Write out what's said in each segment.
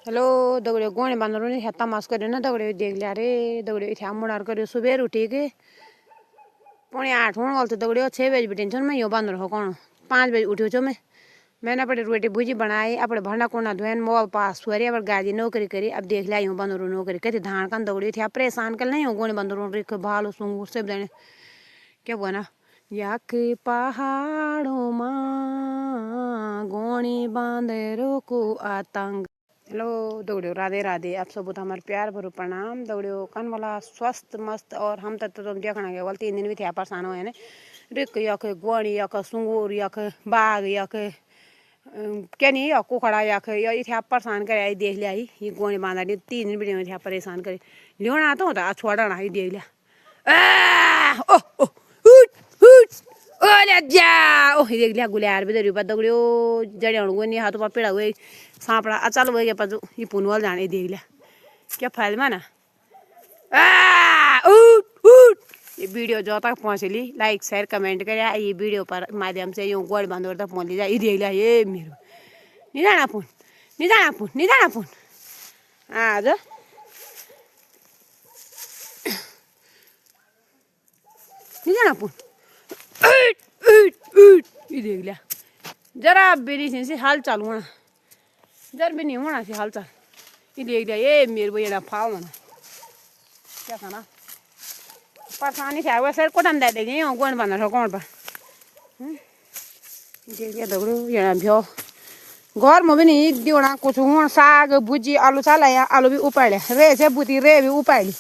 Hello दगड़ियों गोणे बांदर ने तमाश करो ना दगड़ियों देख लिया रे दगड़ियों इथे मुड़ार करो सुबह उठी के 8:30 होने वाले दगड़ियों 6 बजे बिटिन छन मैं यो बांदर हो कौन 5 बजे उठ्यो छो मैंने अपने रोटी भुजी बनाई अपने भंडा कोना धोन मोबाइल पास हुआ अब गाड़ी नौकरी करी अब देख लिया यूँ बंदर नौकरी कती धान का दगड़ियों थे परेशान कर नहीं हो गोणे बंदर रिख भालू सुंगूर सब देने क्या बना यक पहाड़ों माँ गोणी बांदरों को आतंक। हेलो दौड़ियो राधे राधे आप सब हमारे प्यार भरो प्रणाम दौड़ियो कन वाला स्वस्थ मस्त और हम तक तो तुम देखना के 3 दिन भी थे परेशान हुए ने रिक यक गोणी यक सुंगूर यक बाघ यक क्या नहीं यक कुखड़ा यक इथे परेशान करे देख लिया ये गोणी बांधा 3 दिन भी थे परेशान करे लियोना तो होता छोड़ना ही देख लिया ओह ओले जा ओह देख लिया गुलार भी दरियो दगड़ियो जड़े नहीं हाथों पर पेड़ा हुए सांपड़ा अचाल हो गया पजू ये पुनवाल जाने देख लिया क्या फायदा माना ये वीडियो जो तक पहुँचली लाइक शेयर कमेंट करे ये वीडियो पर माध्यम से यूँ गोड़ बांधोर तक पहुँच ली जाए ये देख लिया ये मेरो निजाना पुन निजाना पुन आज निजाना पुन ये देख लिया जरा बेरी से हाल चाल होना जर भी नहीं होना से हाल चाल ये देख लिया ये मेरे को ये फाव होना क्या था ना परेशानी से वैसे कोटन दे देंगे गोड़ बंदर हो कौन पर देख लिया दगड़ो ये भ्यो घर में भी नहीं दियोना कुछ हूँ साग भुजी आलू चाला या आलू भी उपाड़ लिया रे से बुती रे भी उपाड़ ली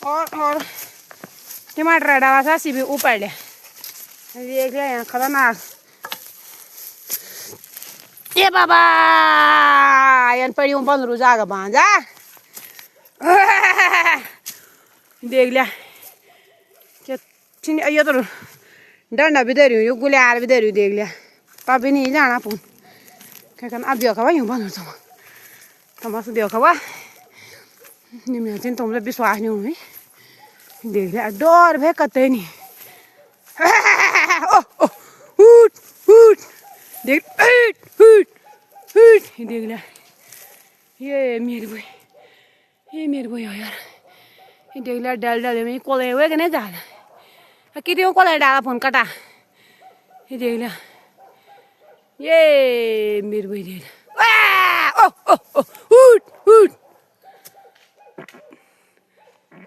और टमाटर डाला सासी भी उपाड़ लिया देख लिया यहाँ खतरनाक ये बाबा यान पड़ी बंदरू जागा बांजा देख लिया क्या ये तो डंडा भी दे रही हूँ गुलियार भी दे रही हूँ देख लिया पापी नहीं जाना पुन क्या करना अब देखा यूँ बंदर तमाशा देखा हुआ नहीं मैं तुमसे विश्वास नहीं हुई देख लिया डर भे कते नहीं देख देख लिया ये मेरे भाई यार ये देख लिया डाल डाले में कोले हुए कि नहीं डाला कितने कोले डाला फोन कटा ये देख लिया ये मेरे भाई देख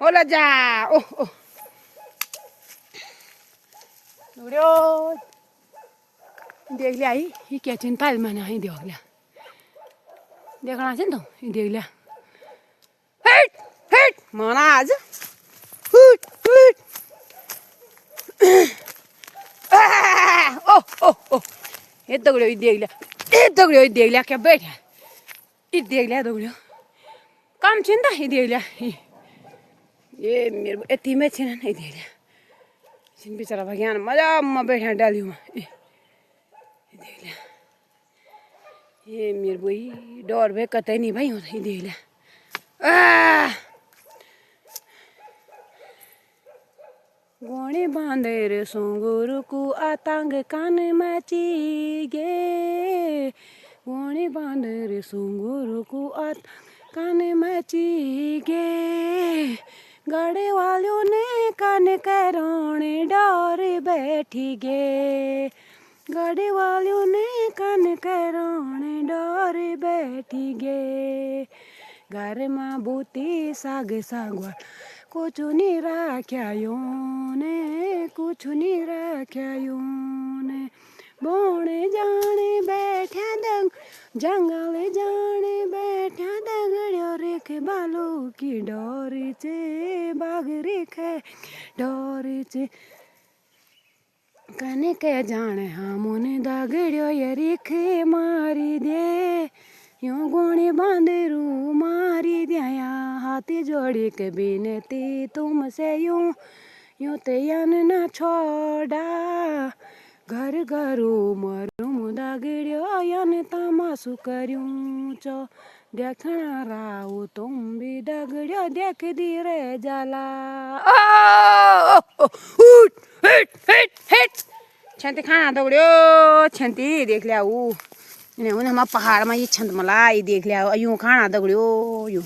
ओला जा ओह देख लिया ये क्या चिन पाल मैंने ही देख लिया देखना चाहिए तो ये देख लिया माना आज ये दगड़ियो ये देख लिया क्या बैठा ये देख लिया दगड़ियो कम चिंता ये देख लिया ये मेरे एती में छे नहीं देख लिया चिन बेचारा भगवान मजा में बैठा डाली हूँ ये देख लिया ये मेरे भाई डर भे कतई नहीं भाई होता ये देख लिया गोणे बांधर सुंगुर को आतंक कान मची गे गोणे बांधर सुंगुर को आतंक कान मची गे गाड़े वालों ने कान करोने डर बैठी गे गाड़ी वालों ने कान करोने डर बैठी गे घर में बूती साग सागवा कुछ नहीं रख्या ने कुछ नहीं रख्या ने बोने जाने बैठा दंग जंगल जाने बैठा दगड़ियो रेख बालू की डोरी चे बाग रेखे डोरी चे कने के जाने हमने दगड़ियो ये रेखे मारी दे यूं गोणी बांदरू मारी दिया हाथी जोड़ी के बिनती तुमसे यूं तयन न छोड़ा घर घरू मरूम दगड़ियो यन तमाशु करूँ चो देखना राव तुम भी दगड़ियो देख दी रे जाला छंती खाना दगड़ियो छंती देख लिया इन्हें हम पहाड़ में ये छंद मला ये देख लिया यूं खाना दगड़ियो यूं